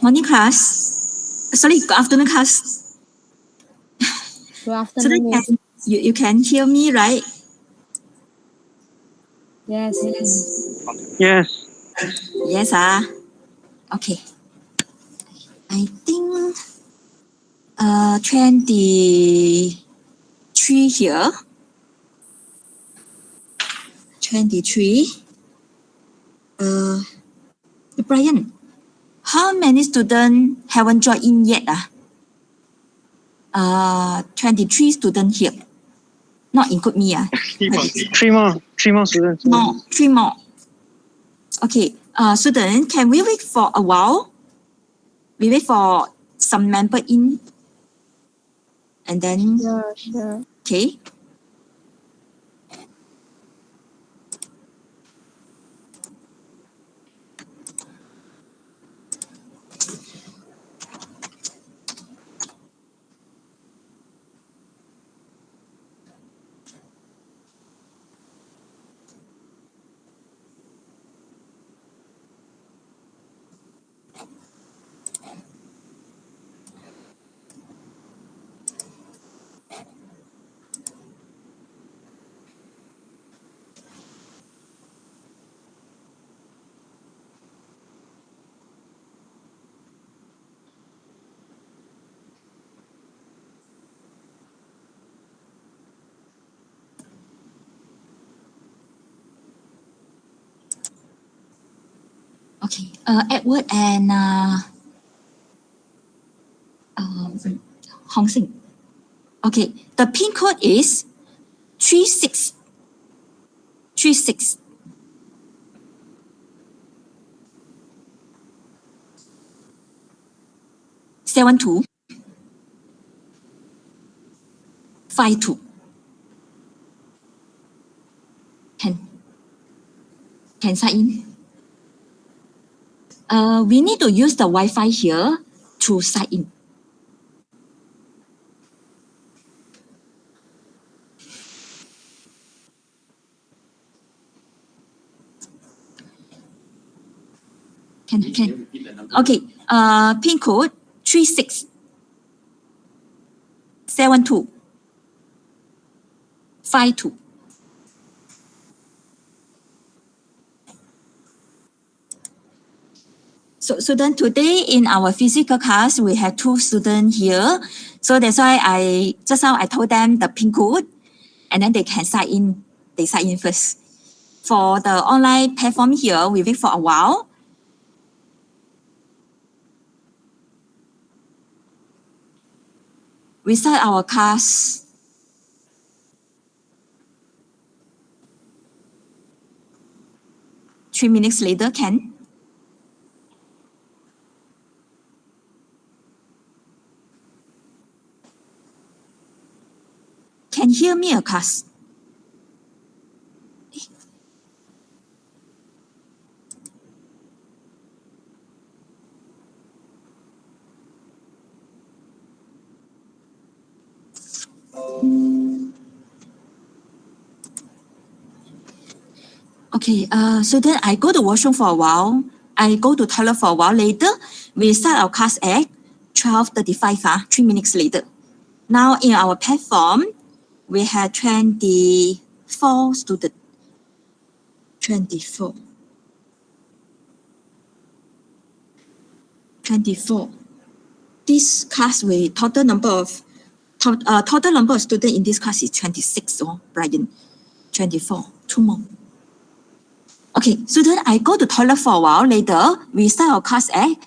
Morning class. Sorry, good afternoon class. Good So that afternoon, Miss. you can hear me, right? Yes. Yes. Yes, okay. I think 23 here. 23. Brian, how many students haven't joined in yet? 23 students here. Not include me. Three more students. No, 3 more. Okay, student, can we wait for a while? We wait for some member in. And then, Sure. okay. Okay, Edward and Hong Sing. Okay, the pin code is 3636 72 52. Can sign in. We need to use the Wi-Fi here to sign in. Can. Okay, pin code 3672 52. So then today in our physical class, we have 2 students here. So that's why I told them the pin code and then they can sign in. They sign in first. For the online platform here, we wait for a while. We start our class. Three minutes later, can hear me, class? Okay, so then I go to washroom for a while. I go to toilet for a while. Later, we start our class at 12:35, 3 minutes later. Now in our platform, we have 24 students. 24. 24. This class, total number of students in this class is 26, Brian. 24, 2 more. Okay, so then I go to toilet for a while. Later, we start our class at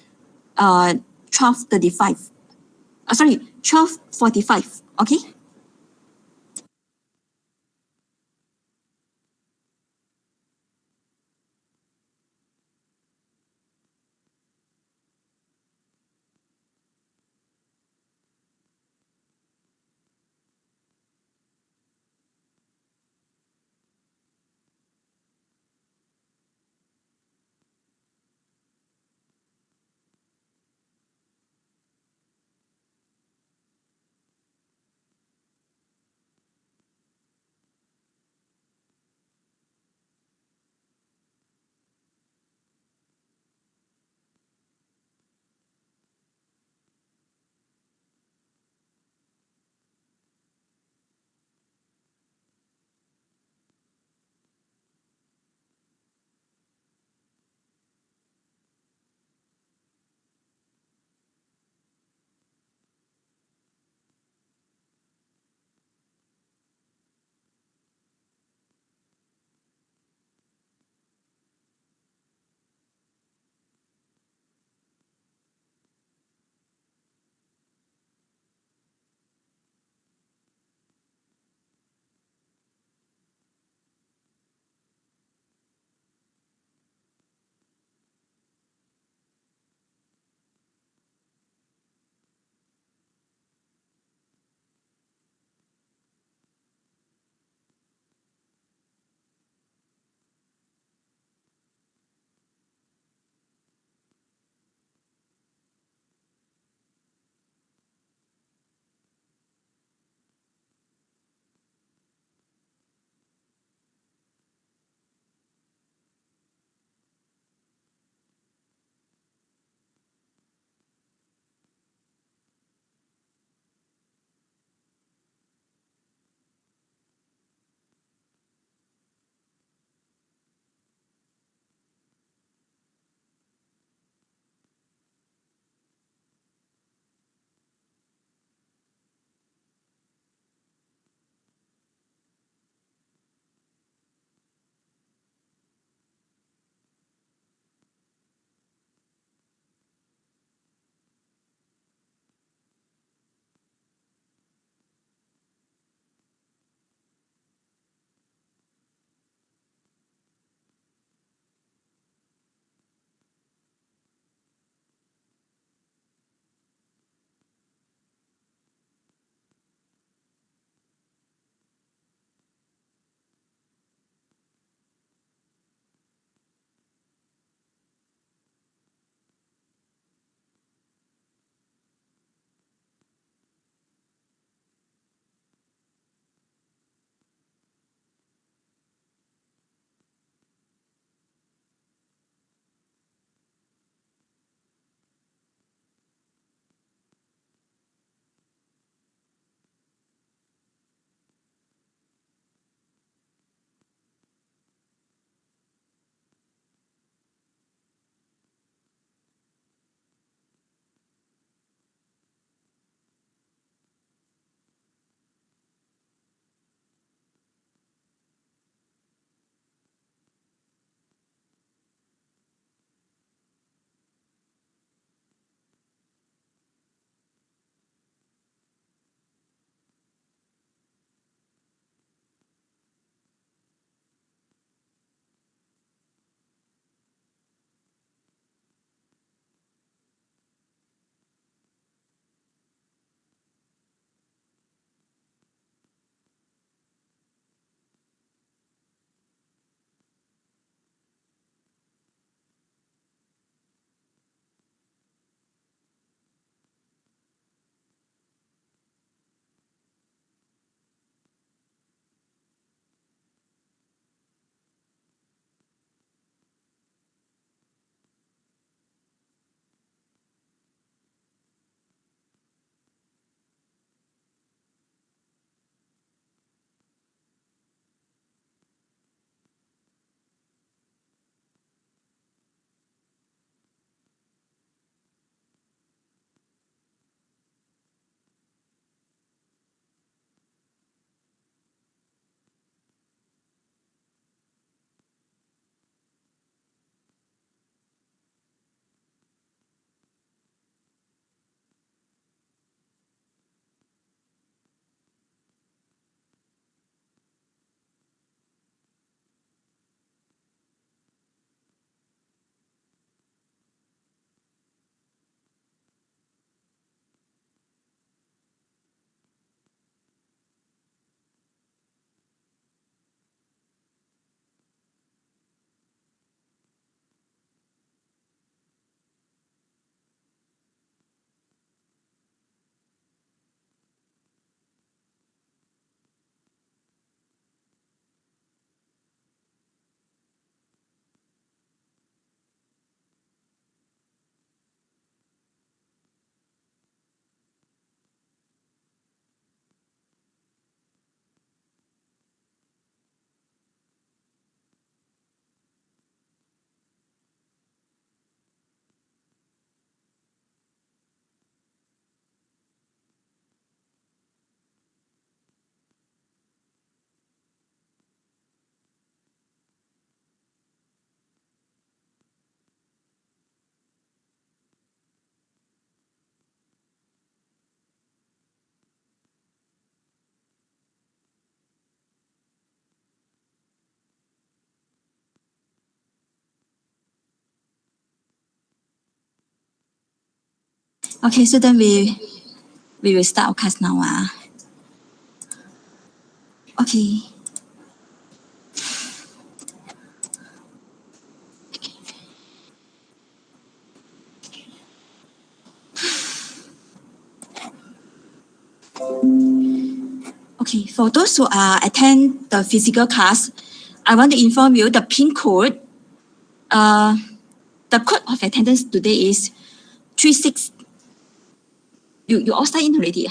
12:35. 12:45. Okay. Okay, so then we will start our class now. Okay. Okay, for those who attend the physical class, I want to inform you the PIN code. The code of attendance today is 36. You all signed in already?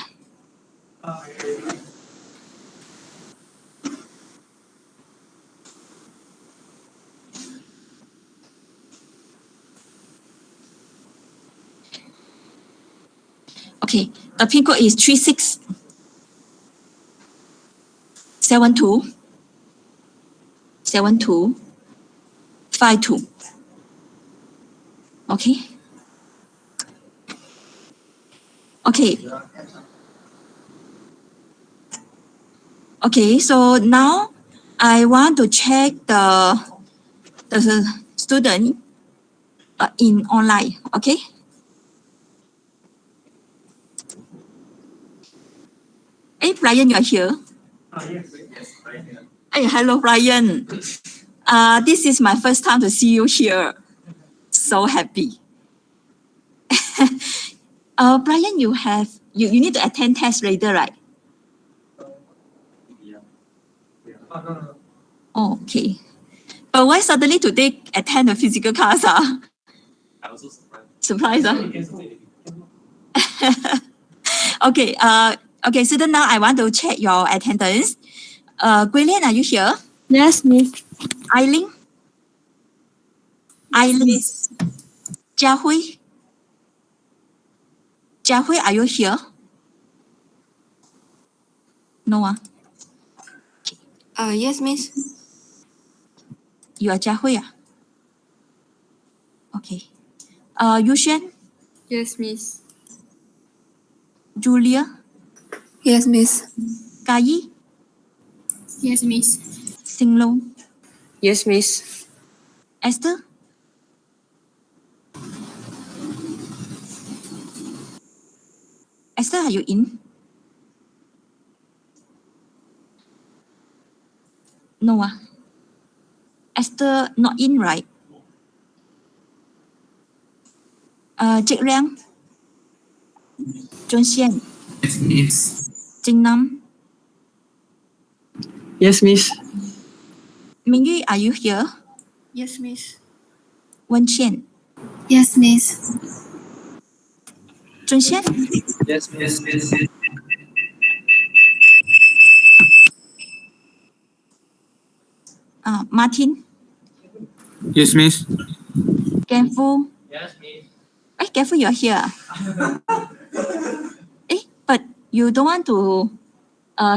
Okay, the PIN code is 367252. Okay. Okay. Okay, so now I want to check the student in online. Okay. Hey, Brian, you are here. Hey, hello, Brian. This is my first time to see you here. So happy. Brian, you need to attend test later, right? Oh, okay. But why suddenly today attend a physical class? I was so surprised. Okay. Okay. So then now I want to check your attendance. Guilin, are you here? Yes, Miss. Eileen. Eileen. Jiahui. Jiahui, are you here? No. Yes, Miss. You are Jiahui. Okay. Yushen. Yes, Miss. Julia. Yes, Miss. Kai. Yes, Miss. Singlong. Yes, Miss. Esther. Esther, are you in? No. Esther not in, right? Trịnh Liang. John Xian. Yes, Miss. Jing Nam. Yes, Miss. Mingyu, are you here? Yes, Miss. Wen Qian. Yes, Miss. John Xian. Yes, Miss. Martin. Yes, Miss. Careful. Yes, Miss. Careful, you're here. But you don't want to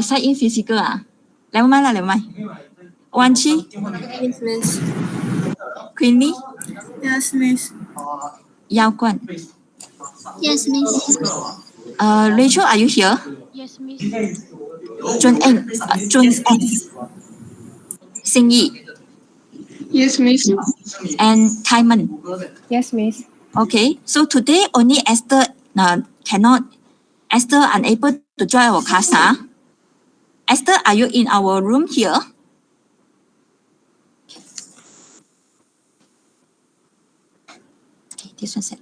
sign in physical. Never mind. Wan Chi. Yes, Miss. Queenie. Yes, Miss. Yao Guan. Yes, Miss. Rachel, are you here? Yes, Miss. Jun Eng. Jun Eng. Xing Yi. Yes, Miss. And Taiman. Yes, Miss. Okay, so today only Esther Esther unable to join our class. Esther, are you in our room here? Okay, this one set.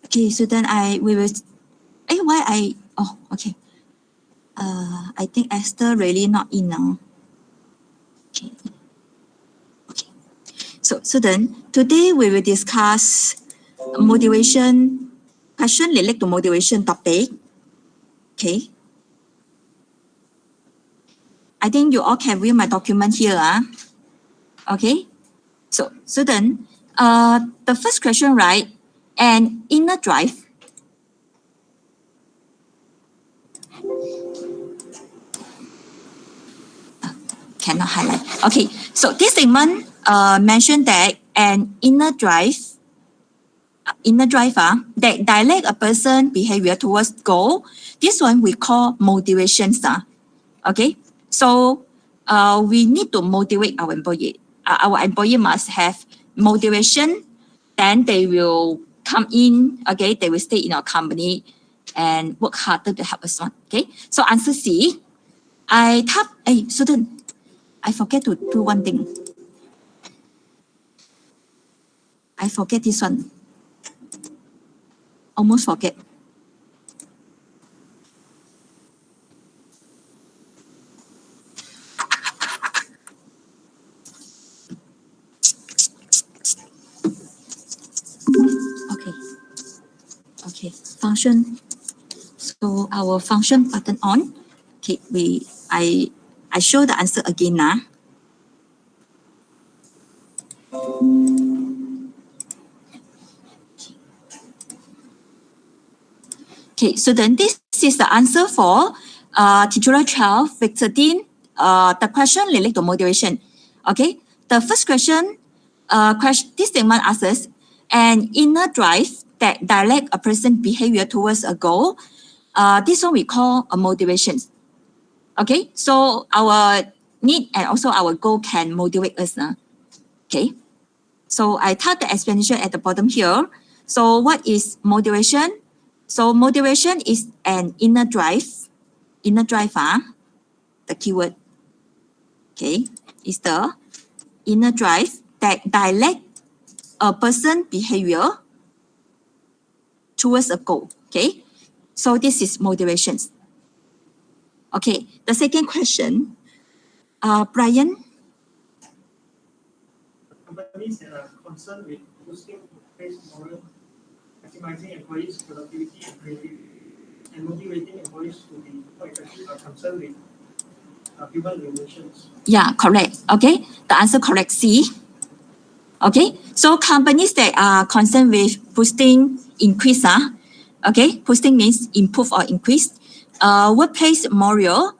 Okay, so then we will. Okay. I think Esther really not in now. Okay. So then today we will discuss motivation question related to motivation topic. Okay. I think you all can view my document here. Okay. So then the first question, right? An inner drive. Cannot highlight. Okay. So this segment mentioned that an inner driver that direct a person behavior towards goal. This one we call motivations. Okay. So we need to motivate our employee. Our employee must have motivation, then they will come in, okay, they will stay in our company and work harder to help us on, okay? So answer C. Hey, student, I forget to do one thing. I forget this one. Almost forget. Okay, function. So our function button on. Okay, I show the answer again now. Okay, so then this is the answer for tutorial 12, week 13. The question related to motivation. Okay, the first question, this statement asks us, an inner drive that direct a person's behavior towards a goal. This one we call a motivation. Okay, so our need and also our goal can motivate us. Okay, so I type the explanation at the bottom here. So what is motivation? So motivation is an inner drive. Inner drive, the keyword. Okay, is the inner drive that direct a person's behavior towards a goal. Okay, so this is motivations. Okay, the second question, Brian. Companies that are concerned with boosting workplace morale, maximizing employees' productivity and creativity, and motivating employees to be more effective are concerned with human relations. Yeah, correct. Okay, the answer correct, C. Okay, so companies that are concerned with boosting increase, okay, boosting means improve or increase, workplace morale,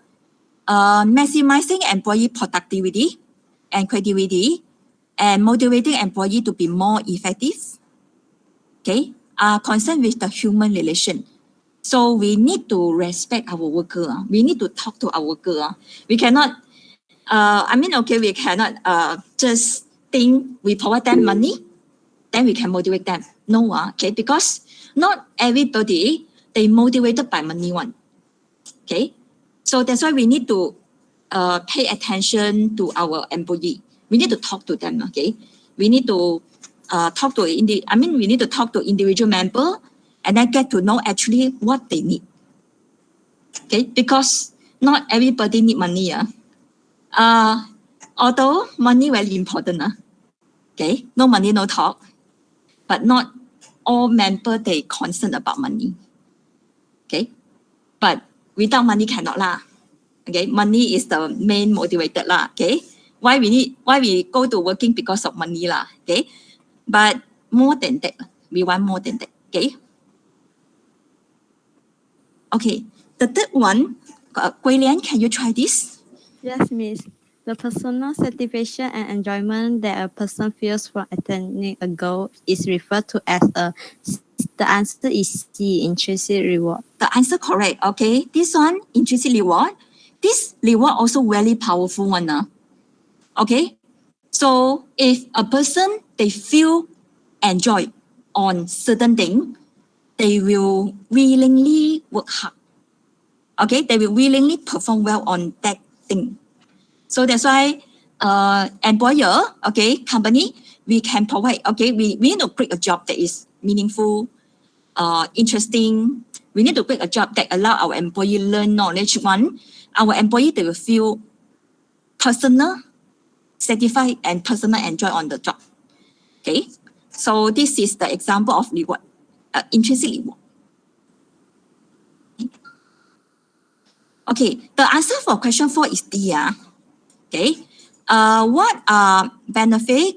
maximizing employee productivity and creativity, and motivating employee to be more effective, okay, are concerned with the human relation. So we need to respect our worker. We need to talk to our worker. We cannot, we cannot just think we provide them money, then we can motivate them. No, okay, because not everybody, they motivated by money one. Okay, so that's why we need to pay attention to our employee. We need to talk to them, okay? We need to we need to talk to individual member and then get to know actually what they need. Okay, because not everybody need money. Although money very important. Okay, no money, no talk. But not all member they concerned about money. Okay, but without money cannot lah. Okay, money is the main motivator lah. Okay, why we go to working because of money lah. Okay, but more than that, we want more than that. Okay. Okay, the third one, Gui Lian, can you try this? Yes, Miss. The personal satisfaction and enjoyment that a person feels from attaining a goal is referred to as the answer is C, intrinsic reward. The answer correct, okay. This one, intrinsic reward. This reward also very powerful one. Okay, so if a person, they feel enjoy on certain thing, they will willingly work hard. Okay, they will willingly perform well on that thing. So that's why employer, okay, company, we can provide, okay, we need to create a job that is meaningful, interesting. We need to create a job that allow our employee learn knowledge. One, our employee, they will feel personal, satisfied, and personal enjoy on the job. Okay, so this is the example of reward, intrinsic reward. Okay, the answer for question 4 is D. Okay, what are benefit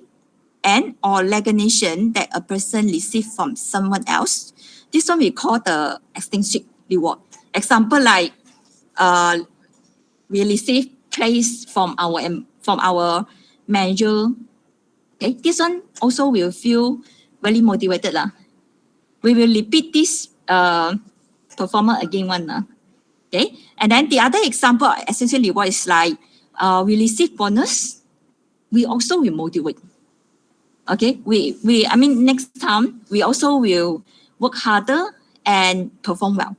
and or recognition that a person receives from someone else? This one we call the extrinsic reward. Example like we receive praise from our manager. Okay, this one also will feel very motivated lah. We will repeat this performer again one. Okay, and then the other example of extrinsic reward is like we receive bonus, we also will motivate. Okay, I mean, next time we also will work harder and perform well.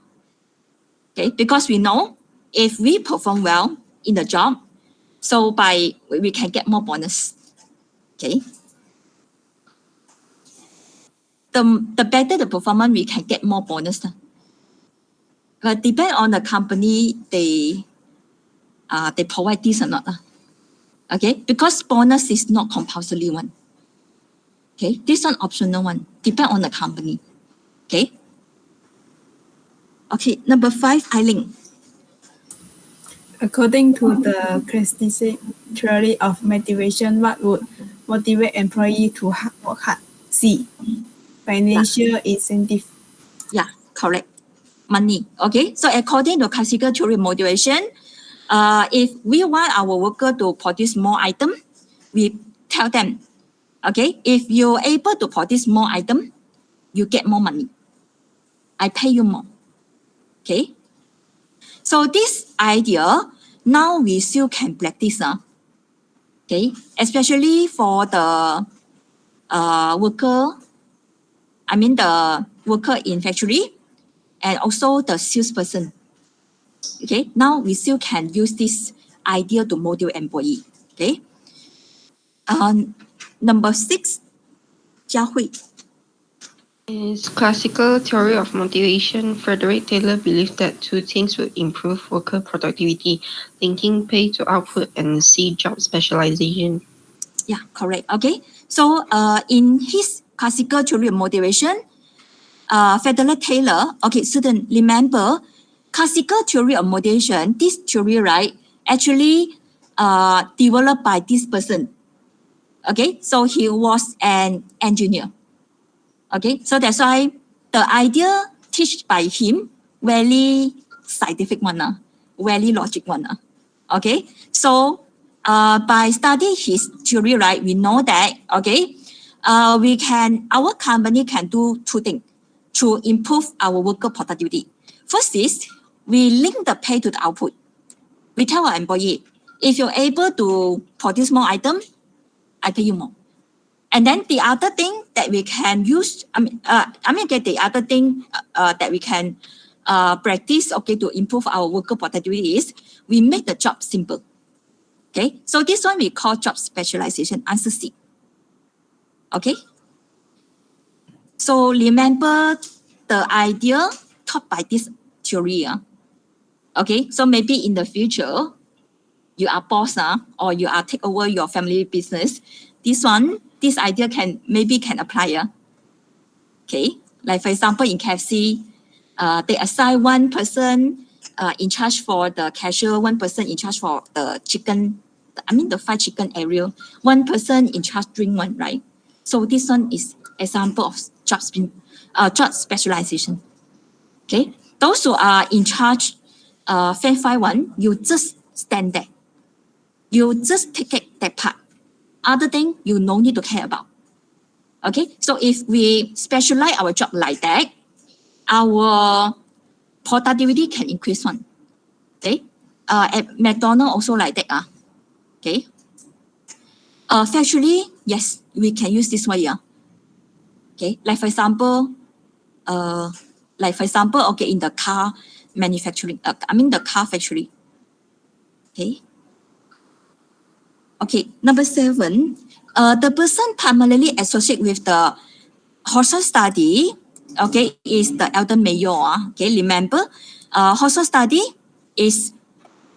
Okay, because we know if we perform well in the job, so we can get more bonus. Okay. The better the performance, we can get more bonus. But depend on the company, they provide this or not. Okay, because bonus is not compulsory one. Okay, this one optional one, depend on the company. Okay. Okay, number 5, Eileen. According to the classic theory of motivation, what would motivate employee to work hard? C. Financial incentive. Yeah, correct. Money. Okay, so according to classical theory of motivation, if we want our worker to produce more item, we tell them, okay, if you're able to produce more item, you get more money. I pay you more. Okay. So this idea, now we still can practice. Okay, especially for the worker, I mean the worker in factory and also the salesperson. Okay, now we still can use this idea to motivate employee. Okay. Number 6, Jiahui. In classical theory of motivation, Frederick Taylor believed that two things would improve worker productivity: linking pay to output and C, job specialization. Yeah, correct. Okay. So in his classical theory of motivation, Frederick Taylor, okay, student, remember, classical theory of motivation, this theory, right, actually developed by this person. Okay, so he was an engineer. Okay, so that's why the idea taught by him, very scientific one, very logic one. Okay, so by studying his theory, right, we know that, okay, our company can do 2 things to improve our worker productivity. First is we link the pay to the output. We tell our employee, if you're able to produce more items, I pay you more. And then the other thing that we can use, the other thing that we can practice, okay, to improve our worker productivity is we make the job simple. Okay, so this one we call job specialization, answer C. Okay. So remember the idea taught by this theory. Okay, so maybe in the future, you are boss or you are take over your family business. This idea can apply. Okay, like for example, in KFC, they assign one person in charge for the cashier, one person in charge for the chicken, the fried chicken area, one person in charge drink one, right? So this one is example of job specialization. Okay, those who are in charge, French one, you just stand there. You just take that part. Other thing you no need to care about. Okay, so if we specialize our job like that, our productivity can increase one. Okay, at McDonald's also like that. Okay, factually, yes, we can use this way. Okay, like for example, okay, in the car manufacturing, the car factory. Okay. Okay, number 7, the person primarily associated with the Hobson study, okay, is the Eldon Mayo. Okay, remember, Hobson study is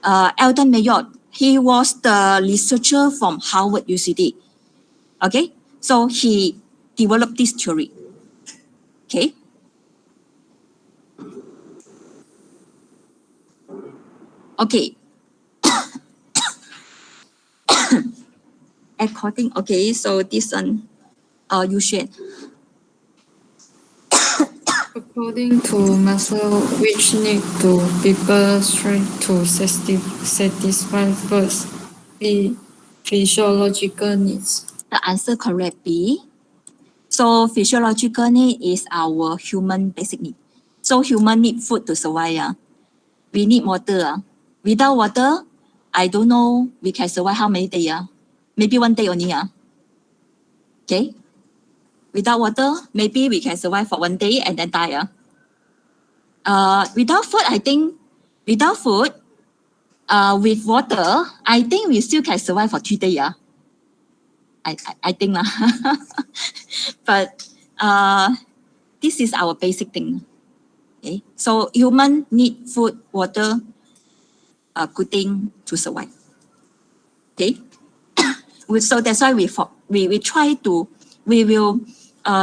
Eldon Mayo. He was the researcher from Harvard UCD. Okay, so he developed this theory. Okay. Okay. Okay, so this one, you share. According to Maslow, which need to people strength to satisfy first? B. Physiological needs. The answer correct B. So physiological need is our human basic need. So human need food to survive. We need water. Without water, I don't know we can survive how many days. Maybe one day only. Okay. Without water, maybe we can survive for 1 day and then die. Without food, I think, without food, with water, I think we still can survive for 3 days. I think. But this is our basic thing. Okay, so human need food, water, good thing to survive. Okay, so that's why we try to, we will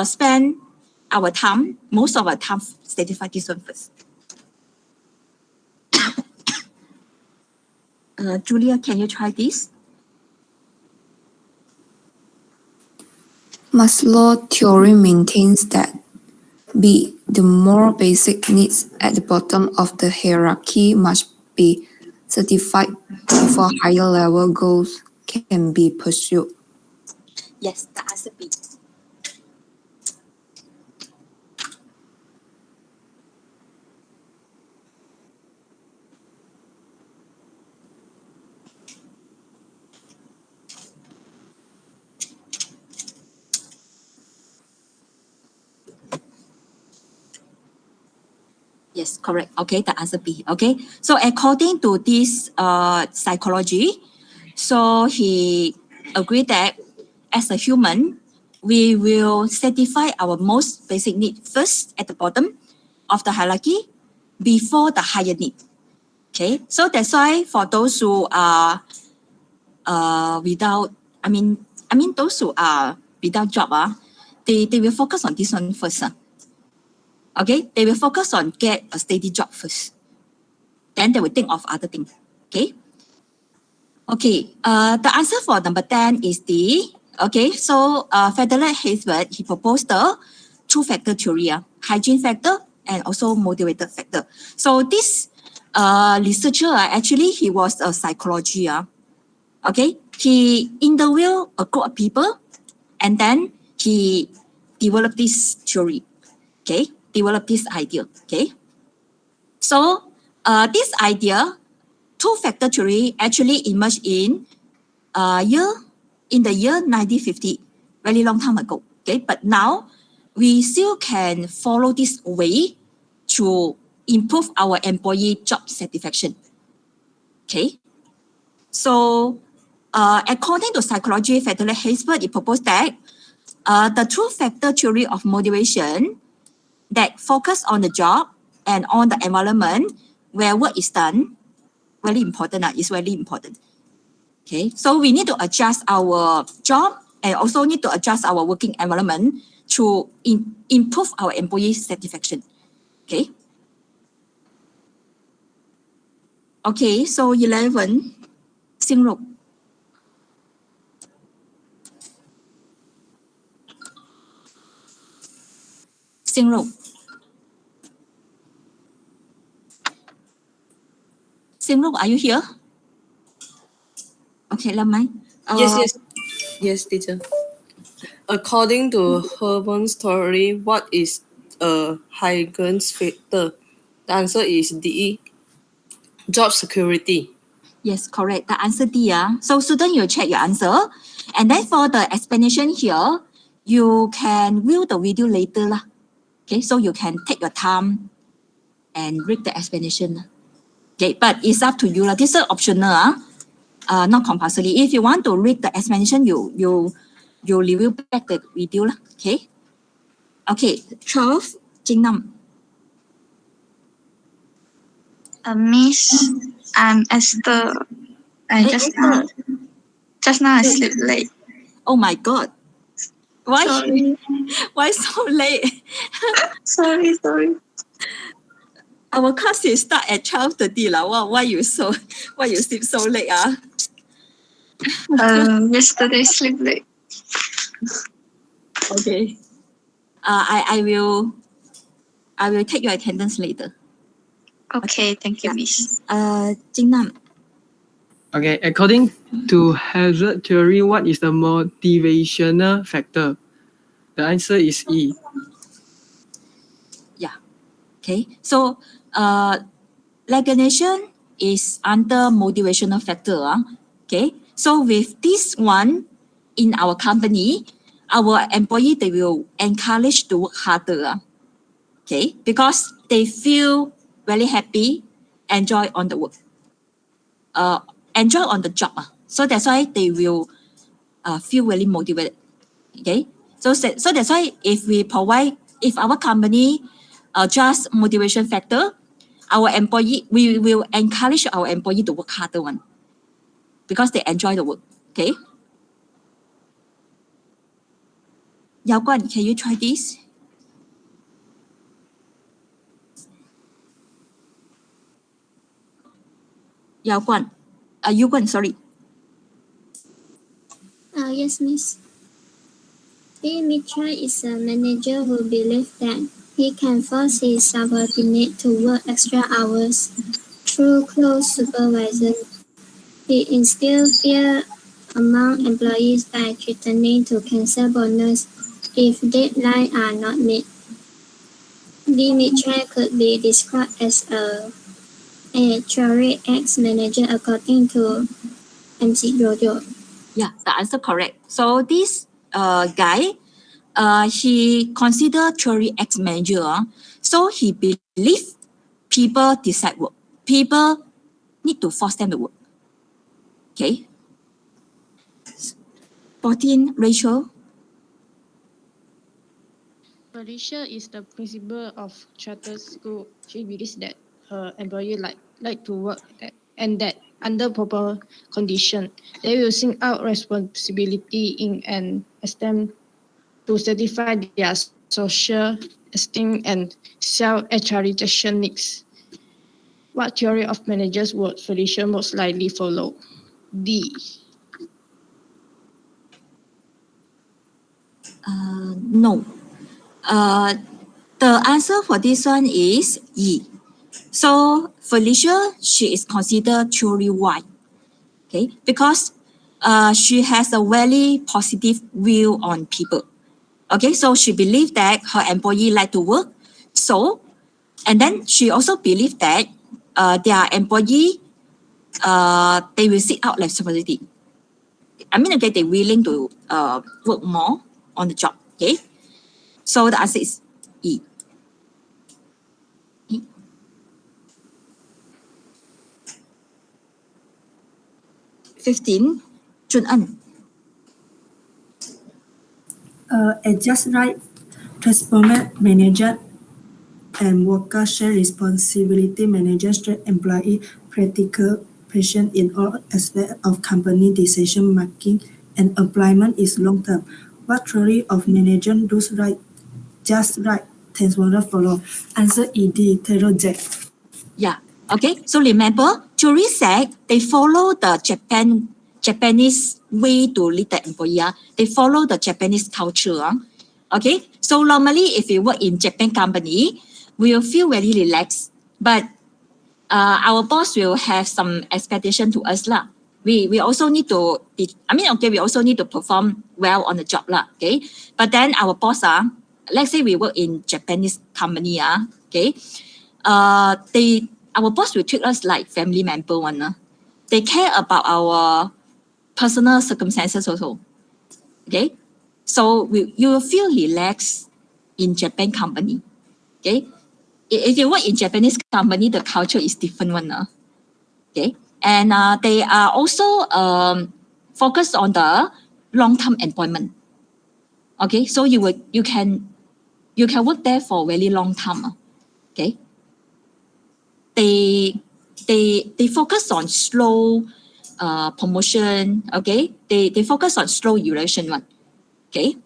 spend our time, most of our time, satisfy this one first. Julia, can you try this? Maslow theory maintains that B. The more basic needs at the bottom of the hierarchy must be satisfied before higher level goals can be pursued. Yes, the answer B. Yes, correct. Okay, the answer B. Okay, so according to this psychology, so he agreed that as a human, we will satisfy our most basic need first at the bottom of the hierarchy before the higher need. Okay, so that's why for those who are without, I mean those who are without job, they will focus on this one first. Okay, they will focus on get a steady job first. Then they will think of other things. Okay. Okay, the answer for number 10 is D. Okay, so Federer Haysbert, he proposed the two-factor theory, hygiene factor and also motivator factor. So this researcher, actually, he was a psychology. Okay, he interviewed a group of people and then he developed this theory. Okay, developed this idea. Okay, so this idea, two-factor theory, actually emerged in the year 1950, very long time ago. Okay, but now we still can follow this way to improve our employee job satisfaction. Okay, so according to psychology, Federer Haysbert, it proposed that the two-factor theory of motivation that focus on the job and on the environment where work is done, very important. It's very important. Okay, so we need to adjust our job and also need to adjust our working environment to improve our employee satisfaction. Okay. Okay, so 11, Sinh Lục. Sinh Lục. Sinh Lục, are you here? Okay, Lam Mai. Yes, teacher. According to Herman's theory, what is a hygiene factor? The answer is D. Job security. Yes, correct. The answer D. So student, you check your answer. And then for the explanation here, you can view the video later. Okay, so you can take your time and read the explanation. Okay, but it's up to you. This is optional. Not compulsory. If you want to read the explanation, you review back the video. Okay. Okay, 12, Jing Nam. Miss, I'm Esther. Just now I slept late. Oh my God. Why? Sorry. Why so late? Sorry. Our class is start at 12:30 lah. Why you sleep so late? Yesterday sleep late. Okay. I will take your attendance later. Okay, thank you, Miss. Jing Nam. Okay, according to hazard theory, what is the motivational factor? The answer is E. Yeah. Okay. So recognition is under motivational factor. Okay. So with this one in our company, our employee, they will encourage to work harder. Okay, because they feel very happy, enjoy on the work, enjoy on the job. So that's why they will feel really motivated. Okay, so that's why if our company just motivation factor, our employee, we will encourage our employee to work harder one because they enjoy the work. Okay. Yao Guan, can you try this? Yao Guan, Yu Guan, sorry. Yes, Miss. Lee Mitra is a manager who believes that he can force his subordinate to work extra hours through close supervision. He instills fear among employees by threatening to cancel bonus if deadlines are not met. Lee Mitra could be described as a Theory X manager according to MC Rodio. Yeah, the answer correct. So this guy, he consider Theory X manager. So he believe people decide work. People need to force them to work. Okay. 14, Rachel. Felicia is the principal of charter school. She believes that her employee like to work and that under proper condition, they will sing out responsibility in an attempt to satisfy their social esteem and self-actualization needs. What theory of managers would Felicia most likely follow? D. No. The answer for this one is E. So Felicia, she is considered Theory Y. Okay, because she has a very positive view on people. Okay, so she believes that her employee like to work. So, and then she also believes that their employee, they will seek out responsibility. I mean, okay, they're willing to work more on the job. Okay, so the answer is E. 15, Jun An. At Just Right, transformer manager and worker share responsibility. Managers treat employee participation in all aspects of company decision making and employment is long term. What theory of management does right? Just right. Transformer follow. Answer ED. Jack. Yeah. Okay. So remember, Theory said they follow the Japanese way to lead the employee. They follow the Japanese culture. Okay. So normally, if you work in Japan company, we will feel very relaxed. But our boss will have some expectation to us lah. We also need to we also need to perform well on the job lah. Okay. But then our boss let's say we work in Japanese company okay. Our boss will treat us like family member one. They care about our personal circumstances also. Okay, so you will feel relaxed in Japan company. Okay, if you work in Japanese company, the culture is different one. Okay, and they are also focused on the long-term employment. Okay, so you can work there for very long time. Okay. They focus on slow promotion. Okay, they focus on slow evolution one. Okay,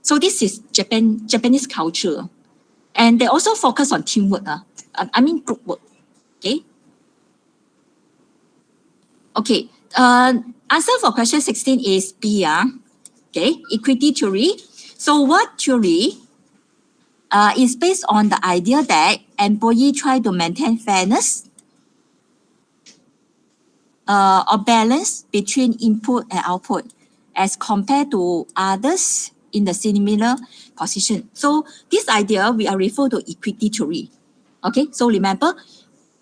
so this is Japanese culture, and they also focus on teamwork. Group work. Okay. Okay. Answer for question 16 is B. Okay, equity theory. So what theory is based on the idea that employee try to maintain fairness or balance between input and output as compared to others in the similar position. So this idea we are refer to equity theory. Okay, so remember,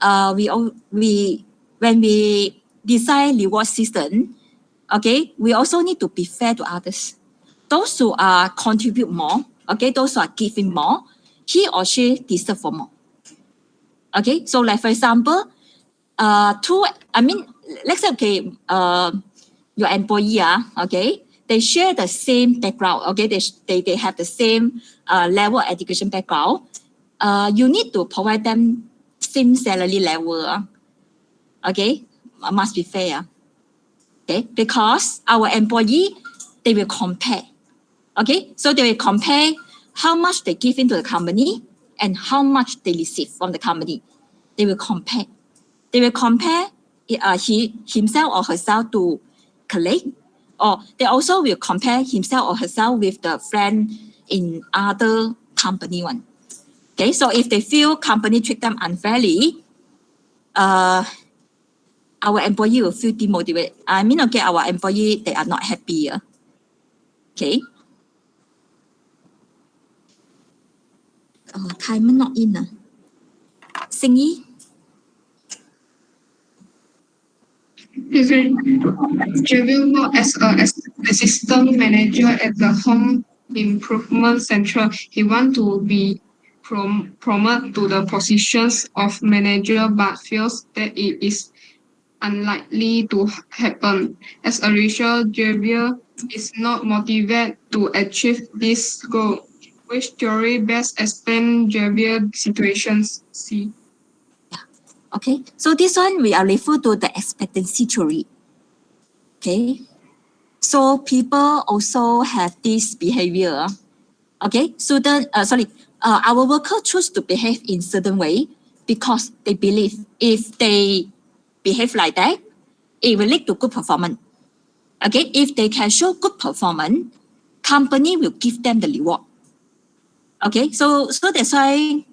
when we design reward system, okay, we also need to be fair to others. those who are contribute more, okay, those who are giving more, he or she deserve for more. Okay, so like for example, let's say, okay, your employee, okay, they share the same background, okay, they have the same level of education background. You need to provide them same salary level, okay, must be fair, okay, because our employee, they will compare, okay, so they will compare how much they give into the company and how much they receive from the company. They will compare. They will compare himself or herself to colleague, or they also will compare himself or herself with the friend in other company one. Okay, so if they feel company treat them unfairly, our employee will feel demotivated. Okay, our employee, they are not happy. Okay. Timer not in. Xing Yi. Javier worked as an assistant manager at the Home Improvement Central. He wants to be promoted to the positions of manager, but feels that it is unlikely to happen. As a result, Javier is not motivated to achieve this goal. Which theory best explains Javier's situations? C. Okay, so this one we are refer to the expectancy theory. Okay, so people also have this behavior. Okay, so our worker choose to behave in certain way because they believe if they behave like that, it will lead to good performance. Okay, if they can show good performance, company will give them the reward. Okay, so that's why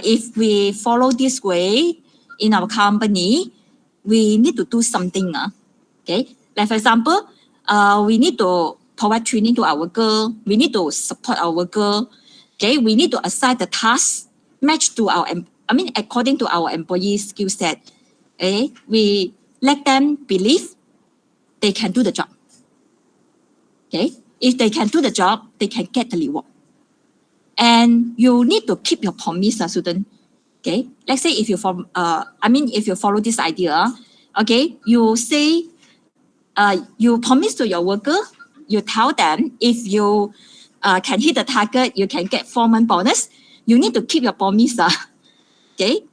if we follow this way in our company, we need to do something. Okay, like for example, we need to provide training to our worker. We need to support our worker. Okay, we need to assign the task match to according to our employees' skill set. Okay, we let them believe they can do the job. Okay, if they can do the job, they can get the reward. And you need to keep your promise, student. Okay, let's say if you if you follow this idea, okay, you say, you promise to your worker, you tell them if you can hit the target, you can get 4-month bonus. You need to keep your promise. Okay,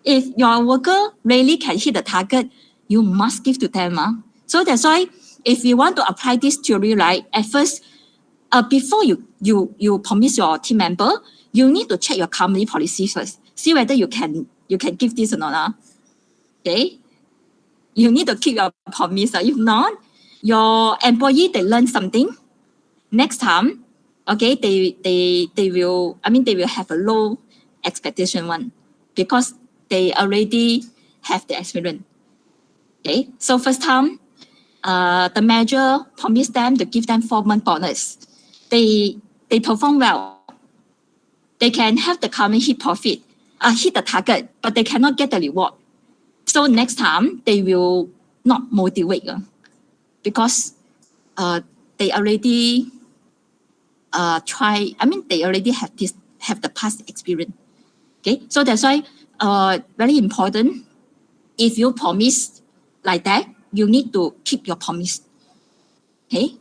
if your worker really can hit the target, you must give to them. So that's why if you want to apply this theory, right, at first, before you promise your team member, you need to check your company policy first. See whether you can give this or not. Okay, you need to keep your promise. If not, your employee, they learn something. Next time, okay, they will have a low expectation one because they already have the experience. Okay, so first time, the manager promised them to give them 4-month bonus. They perform well. They can have the company hit profit, hit the target, but they cannot get the reward. So next time they will not motivate because they already they already have the past experience. Okay, so that's why very important. If you promise like that, you need to keep your promise. Okay.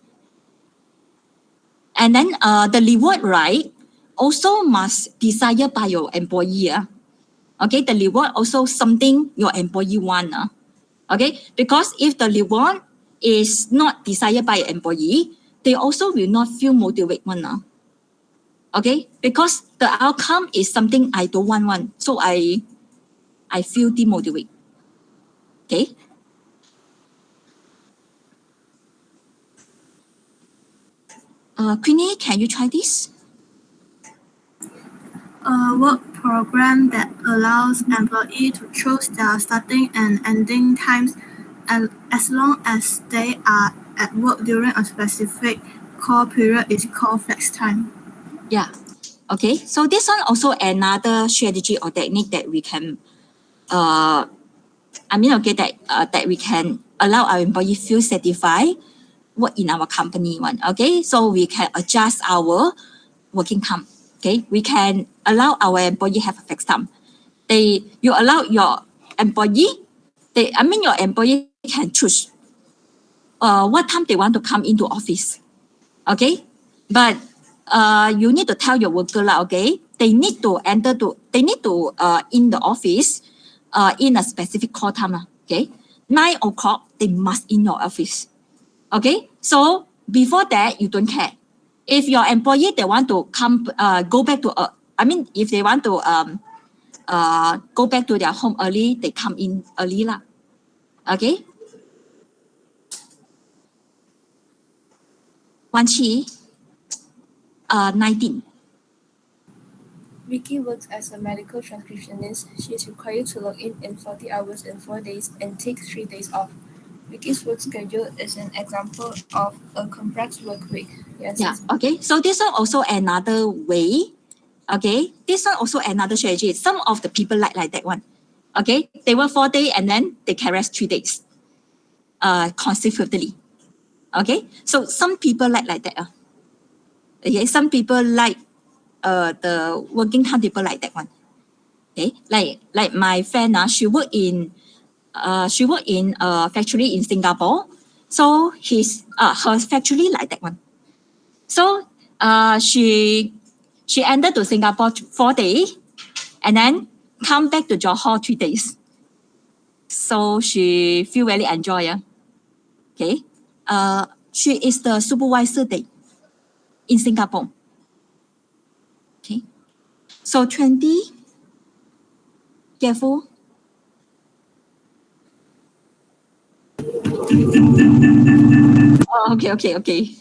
And then the reward, right, also must desire by your employee. Okay, the reward also something your employee want. Okay, because if the reward is not desired by employee, they also will not feel motivated one. Okay, because the outcome is something I don't want. So I feel demotivated. Okay. Queenie, can you try this? A work program that allows employees to choose their starting and ending times as long as they are at work during a specific core period is called flex time. Yeah. Okay. So this one also another strategy or technique that we can that we can allow our employee feel satisfied work in our company one. Okay, so we can adjust our working time. Okay, we can allow our employee have a fixed time. You allow your employee, your employee can choose what time they want to come into office. Okay, but you need to tell your worker lah. Okay, they need to in the office in a specific call time lah. Okay, 9 o'clock they must in your office. Okay, so before that you don't care. If your employee they want to come go back to if they want to go back to their home early, they come in early lah. Okay. 19. Vicky works as a medical transcriptionist. She is required to log in 40 hours in 4 days and take 3 days off. Vicky's work schedule is an example of a complex work week. Yes. Yeah. Okay. So this one also another way. Okay. This one also another strategy. Some of the people like that one. Okay. They work 4 days and then they can rest 3 days. Consecutively. Okay. So some people like that. Okay. Some people like the working time people like that one. Okay. Like my friend she work in a factory in Singapore. So her factory like that one. So she ended to Singapore 4 days and then come back to Johor 3 days. So she feel very enjoy. Okay. She is the supervisor there in Singapore. Okay. So 20. Careful. Oh, okay.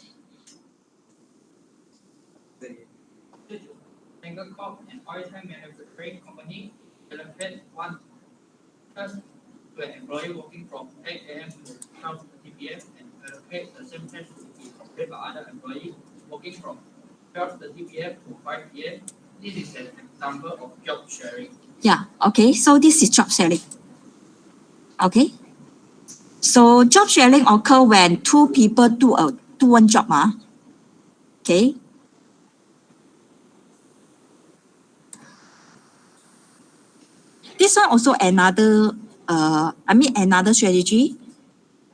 Corp, an oil-time manufacturing company, allocate 1 task to an employee working from 8 a.m. to 12:30 p.m. and allocate the same task to be completed by other employees working from 12:30 p.m. to 5 p.m. This is an example of job sharing. Yeah, okay. So this is job sharing. Okay. So job sharing occur when 2 people do one job. Okay. This one also another strategy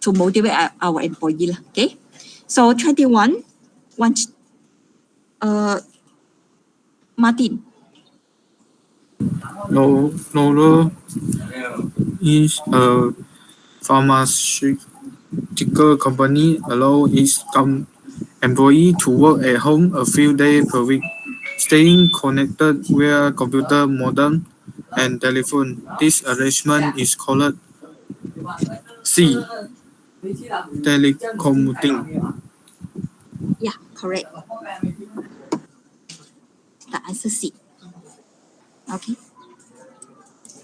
to motivate our employee. Okay. So 21, Martin. Lolo is a pharmaceutical company allow its employee to work at home a few days per week, staying connected via computer modem and telephone. This arrangement is called C, telecommuting. Yeah, correct. The answer C. Okay.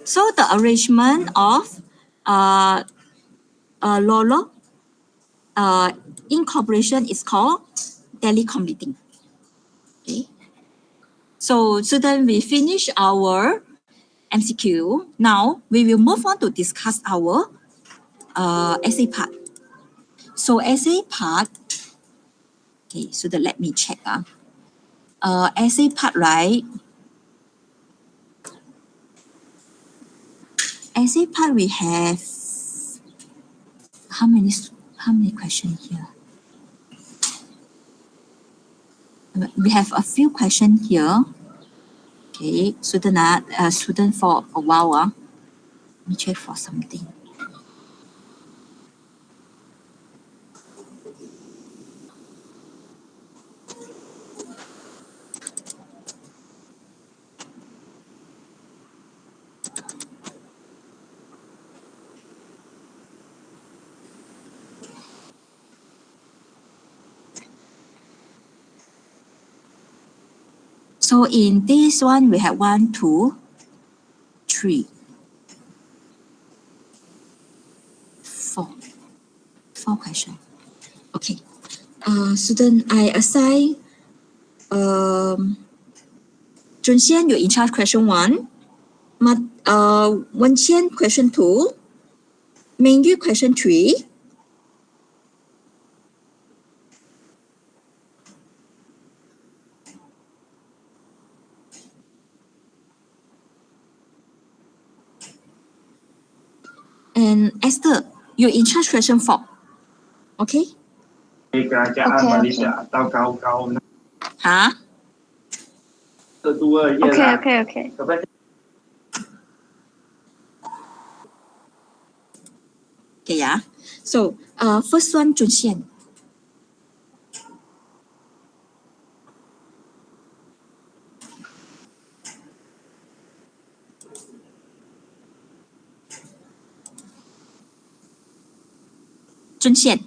So the arrangement of Lolo incorporation is called telecommuting. Okay. So then we finish our MCQ. Now we will move on to discuss our essay part. So essay part. Okay. So let me check. Essay part, right? Essay part we have how many questions here? We have a few questions here. Okay, student for a while. Let me check for something. So in this one, we have 1, 2, 3, 4. 4 questions. Okay. Student, I assign Junxian, you in charge question 1. Wenqian question 2. Mingyu question 3. And Esther, you're in charge question 4. Okay? Kerajaan Okay, Malaysia atau kaum-kaum Huh? kedua Okay, ialah okay, okay. Okay, yeah. So, first one, Jun Xian. Jun Xian.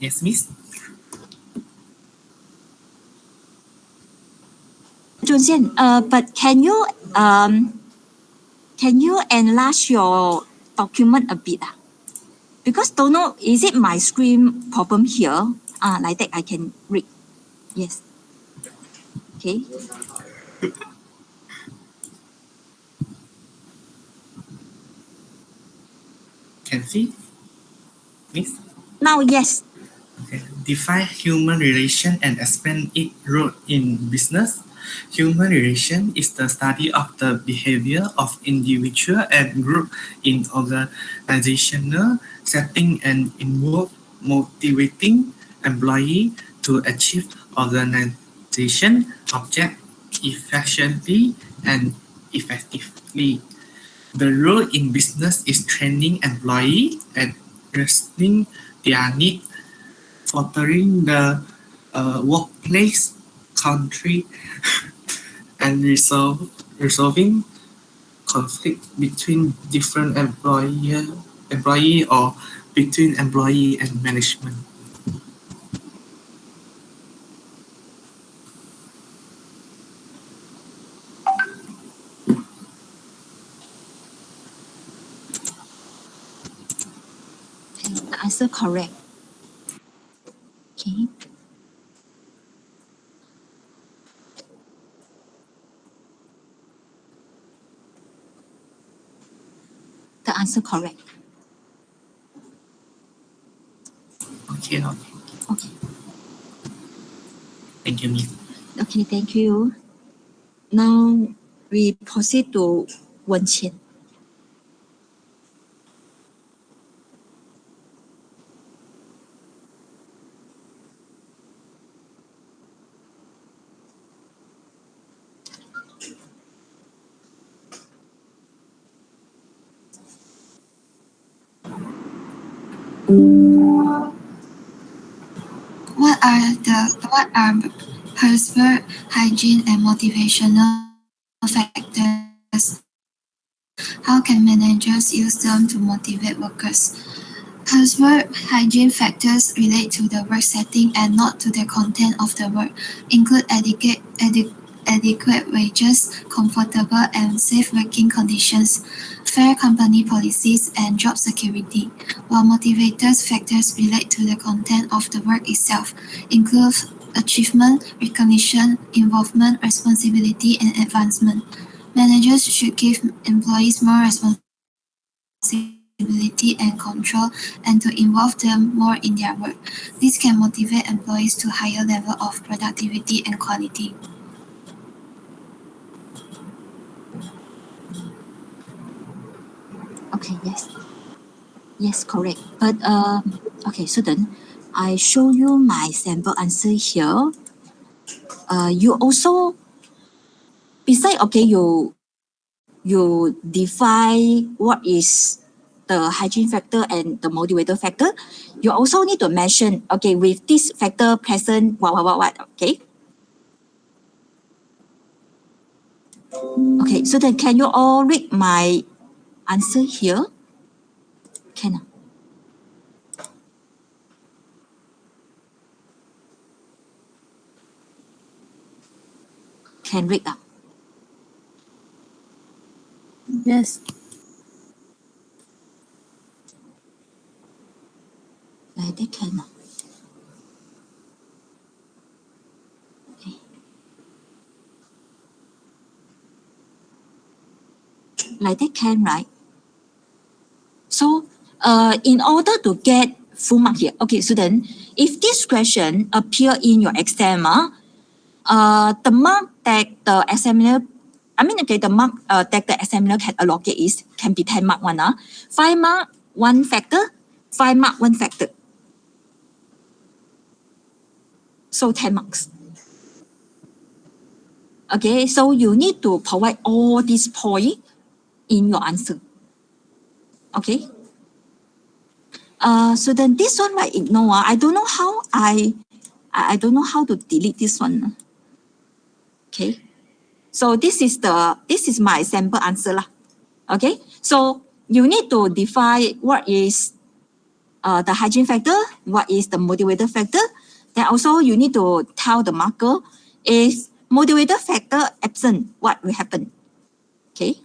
Yes, Miss. Jun Xian, but can you enlarge your document a bit? Because don't know, is it my screen problem here? Like that I can read. Yes. Okay. Can see, Miss. Now, yes. Okay. Define human relation and explain its role in business. Human relation is the study of the behavior of individual and group in organizational setting and involve motivating employee to achieve organization object efficiently and effectively. The role in business is training employee and addressing their needs, fostering the workplace country, and resolving conflict between different employee or between employee and management. The answer correct. Okay. The answer correct. Okay. Okay. Thank you, Miss. Okay, thank you. Now we proceed to Wen Qian. What are Herzberg hygiene and motivational factors? How can managers use them to motivate workers? Herzberg hygiene factors relate to the work setting and not to the content of the work, include adequate wages, comfortable and safe working conditions, fair company policies, and job security, while motivators factors relate to the content of the work itself, include achievement, recognition, involvement, responsibility, and advancement. Managers should give employees more responsibility and control and to involve them more in their work. This can motivate employees to higher level of productivity and quality. Okay, yes. Yes, correct. But okay, so then I show you my sample answer here. You also, beside, okay, you define what is the hygiene factor and the motivator factor, you also need to mention, okay, with this factor present, what, okay? Okay, so then can you all read my answer here? Can. Can read up. Yes. Like that can. Okay. Like that can, right? So, in order to get full mark here, okay, so then if this question appear in your exam, the mark that the examiner, the mark that the examiner can allocate can be 10 mark one. 5 mark, 1 factor, 5 mark, 1 factor. So 10 marks. Okay, so you need to provide all these points in your answer. Okay. So then this one I ignore. I don't know how I don't know how to delete this one. Okay. So this is my sample answer lah. Okay. So you need to define what is the hygiene factor, what is the motivator factor. Then also you need to tell the marker if motivator factor absent, what will happen. Okay.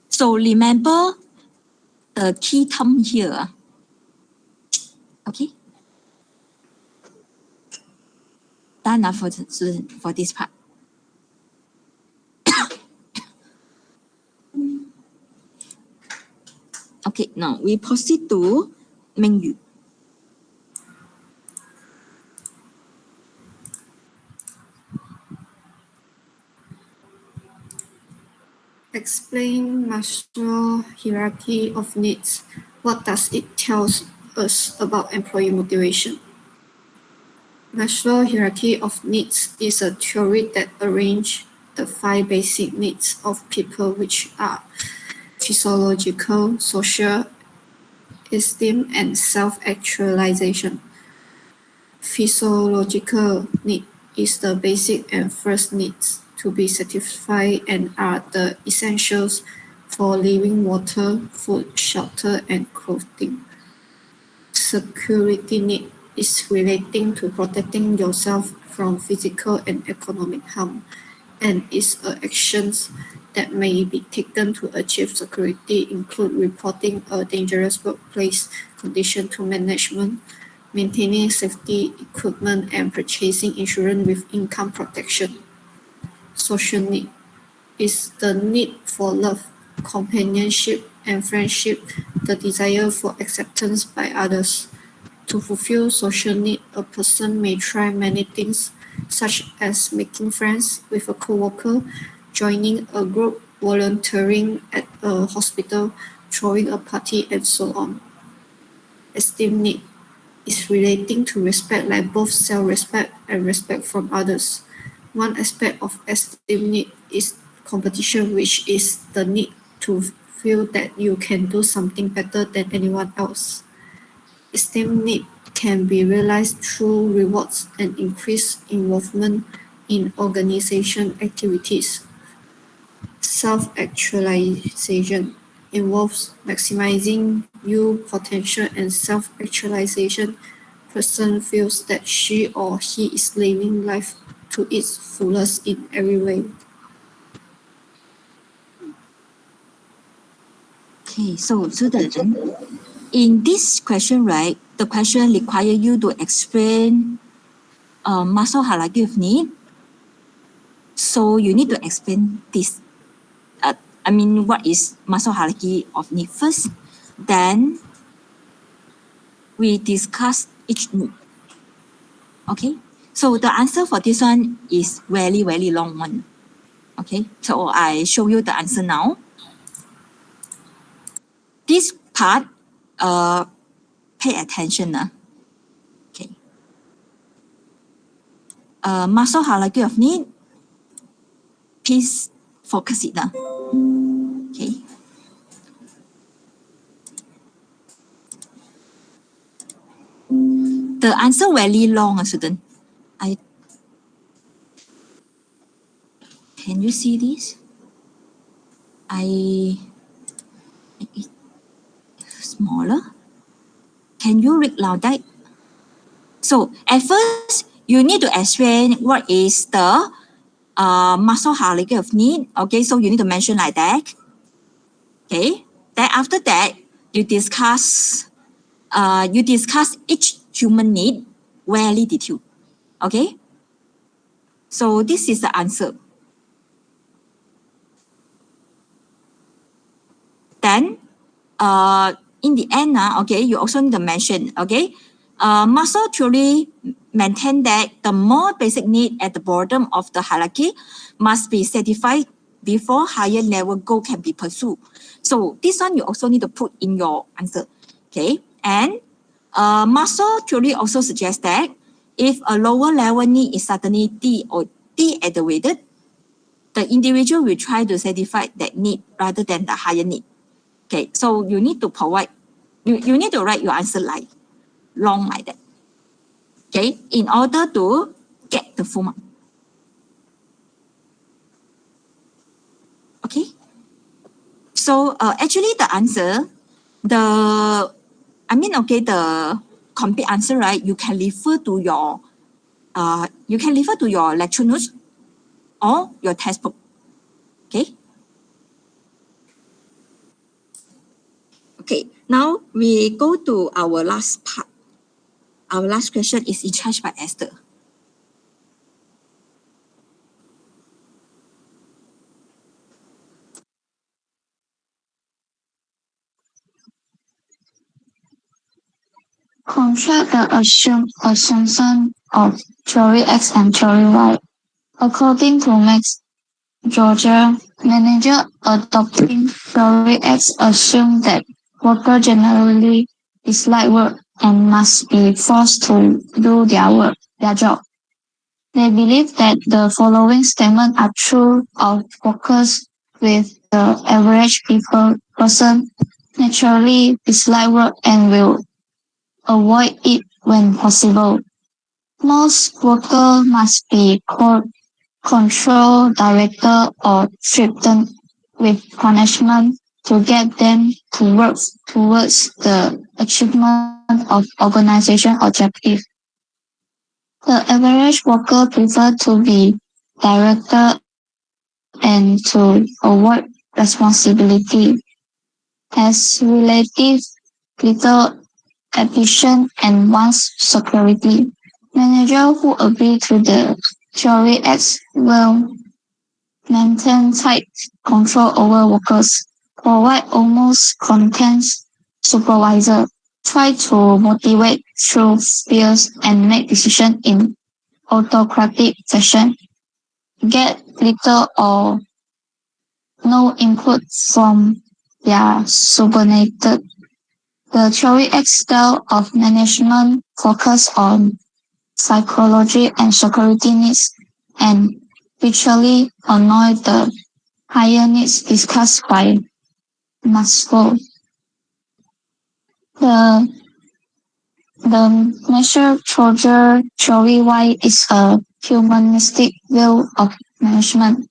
So remember the key term here. Okay. Done enough for this part. Okay, now we proceed to Mengyu. Explain Maslow's hierarchy of needs. What does it tell us about employee motivation? Maslow's hierarchy of needs is a theory that arranges the 5 basic needs of people, which are physiological, social, esteem, and self-actualization. Physiological need is the basic and first needs to be satisfied and are the essentials for living: water, food, shelter, and clothing. Security need is relating to protecting yourself from physical and economic harm, and its actions that may be taken to achieve security include reporting a dangerous workplace condition to management, maintaining safety equipment, and purchasing insurance with income protection. Social need is the need for love, companionship, and friendship, the desire for acceptance by others. To fulfill social need, a person may try many things, such as making friends with a coworker, joining a group, volunteering at a hospital, throwing a party, and so on. Esteem need is relating to respect, like both self-respect and respect from others. One aspect of esteem need is competition, which is the need to feel that you can do something better than anyone else. Esteem need can be realized through rewards and increased involvement in organization activities. Self-actualization involves maximizing your potential, and self-actualization person feels that she or he is living life to its fullest in every way. Okay, so then in this question, right, the question require you to explain Maslow hierarchy of need. So you need to explain this. What is Maslow hierarchy of need first? Then we discuss each need. Okay, so the answer for this one is very, very long one. Okay, so I show you the answer now. This part, pay attention. Okay. Maslow hierarchy of need. please focus it. Okay. The answer very long, student. Can you see this? I make it smaller. Can you read louder? So at first, you need to explain what is the muscle hierarchy of need. Okay, so you need to mention like that. Okay. Then after that, you discuss each human need very detailed. Okay. So this is the answer. Then, in the end, okay, you also need to mention, okay, muscle theory maintain that the more basic need at the bottom of the hierarchy must be satisfied before higher level goal can be pursued. So this one you also need to put in your answer, okay? And muscle theory also suggests that if a lower level need is suddenly de-activated, the individual will try to satisfy that need rather than the higher need. Okay, so you need to provide, you need to write your answer like long like that. Okay, in order to get the full mark. Okay, so actually the answer, the complete answer, right? You can refer to your lecture notes or your textbook. Okay. Okay, now we go to our last part. Our last question is in charge by Esther. Construct the assumption of theory X and theory Y. According to Max Georger, manager adopting theory X assume that workers generally dislike work and must be forced to do their job. They believe that the following statements are true of workers with the average person naturally dislike work and will avoid it when possible. Most workers must be controlled, directed, or threatened with punishment to get them to work towards the achievement of organization objectives. The average worker prefers to be directed and to avoid responsibility, has relative little ambition and wants security. Managers who agree to the theory X will maintain tight control over workers, provide almost content supervisor, try to motivate through fears and make decisions in autocratic fashion, get little or no input from their subordinated. The theory X style of management focus on psychology and security needs and virtually ignore the higher needs discussed by Maslow. The measure theory Y is a humanistic view of management.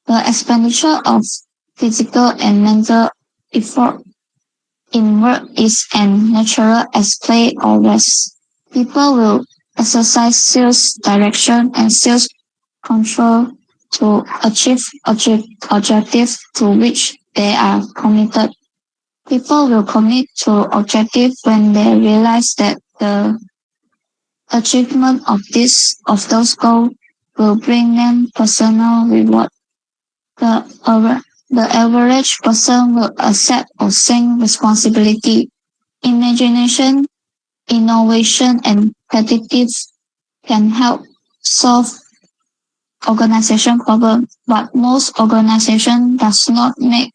The expenditure of physical and mental effort in work is as natural as play or rest. People will exercise self-direction and self-control to achieve objectives to which they are committed. People will commit to objectives when they realize that the achievement of those goals will bring them personal reward. The average person will accept or take responsibility. Imagination, innovation, and creativity can help solve organization problems, but most organization does not make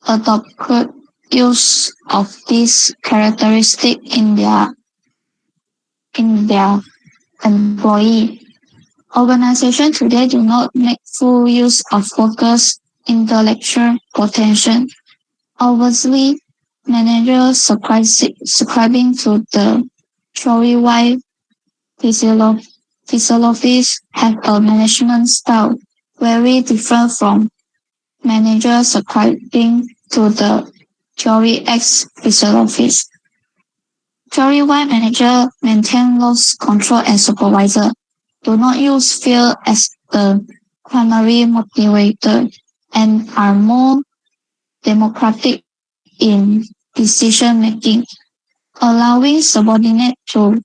adequate use of these characteristics in their employee. Organizations today do not make full use of workers' intellectual potential. Obviously, managers subscribing to the theory-wide philosophies have a management style very different from managers subscribing to the theory X philosophies. Theory-wide managers maintain loss control and supervisor, do not use fear as the primary motivator, and are more democratic in decision-making, allowing subordinates to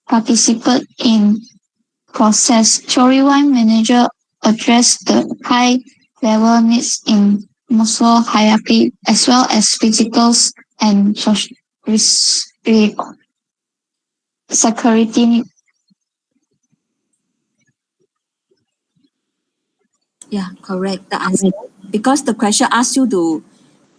participate in process. Theory-wide managers address the high-level needs in Maslow hierarchy as well as physical and social security needs. Yeah, correct. The answer. Because the question asks you to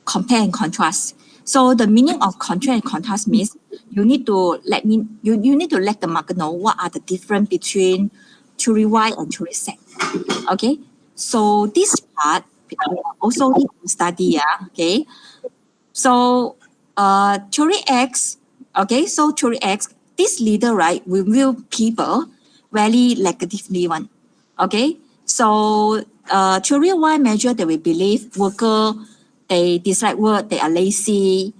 compare and contrast. So the meaning of compare and contrast means you need to let the market know what are the difference between theory Y and theory Z. Okay. So this part also need to study. Okay. So theory X. Okay. So theory X. This leader, right, will view people very negatively one. Okay. So theory Y measure that we believe worker, they dislike work, they are lazy,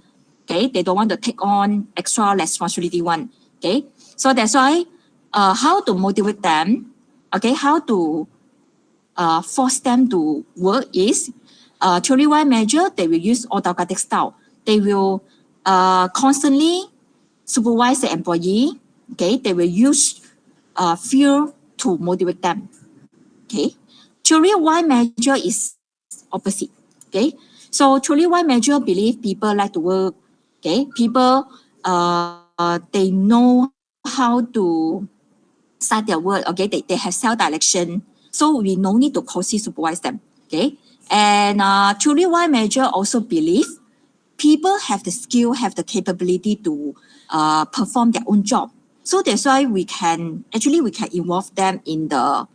okay, they don't want to take on extra responsibility one, okay. So that's why how to motivate them, okay, how to force them to work is theory Y measure, they will use autocratic style. They will constantly supervise the employee, okay, they will use fear to motivate them. Okay, theory Y measure is opposite. Okay, so theory Y measure believe people like to work. Okay, people they know how to start their work. Okay, they have self-direction. So we no need to closely supervise them. Okay, and theory Y measure also believe people have the skill, have the capability to perform their own job. So that's why we can involve them in the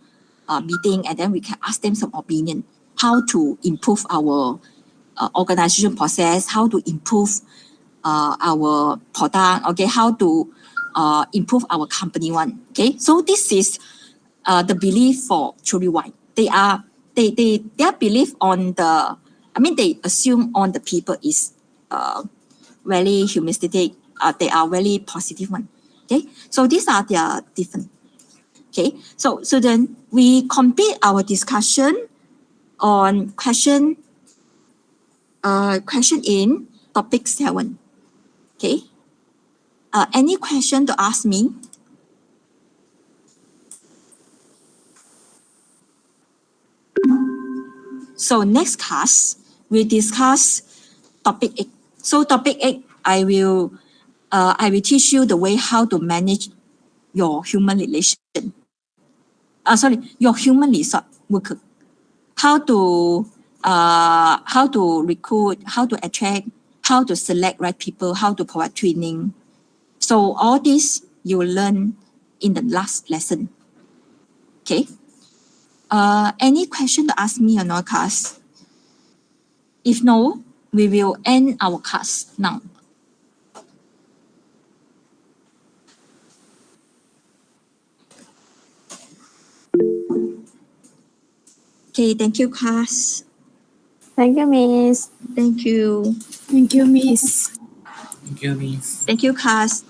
meeting, and then we can ask them some opinion how to improve our organization process, how to improve our product, okay, how to improve our company one. Okay, so this is the belief for theory Y. Their belief on the, they assume on the people is very humanistic. They are very positive one. Okay, so these are their different. Okay, so then we complete our discussion on question in topic 7. Okay, any question to ask me? So next class we discuss topic 8. So topic 8, I will teach you the way how to manage your human relation. Your human resource worker. How to recruit, how to attract, how to select right people, how to provide training. So all this you will learn in the last lesson. Okay. Any question to ask me or not, class? If no, we will end our class now. Okay, thank you, class. Thank you, Miss. Thank you. Thank you, Miss. Thank you, Miss. Thank you, class.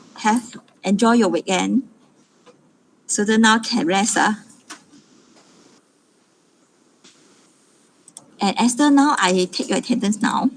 Enjoy your weekend. So then now can rest. And Esther, now I take your attendance now.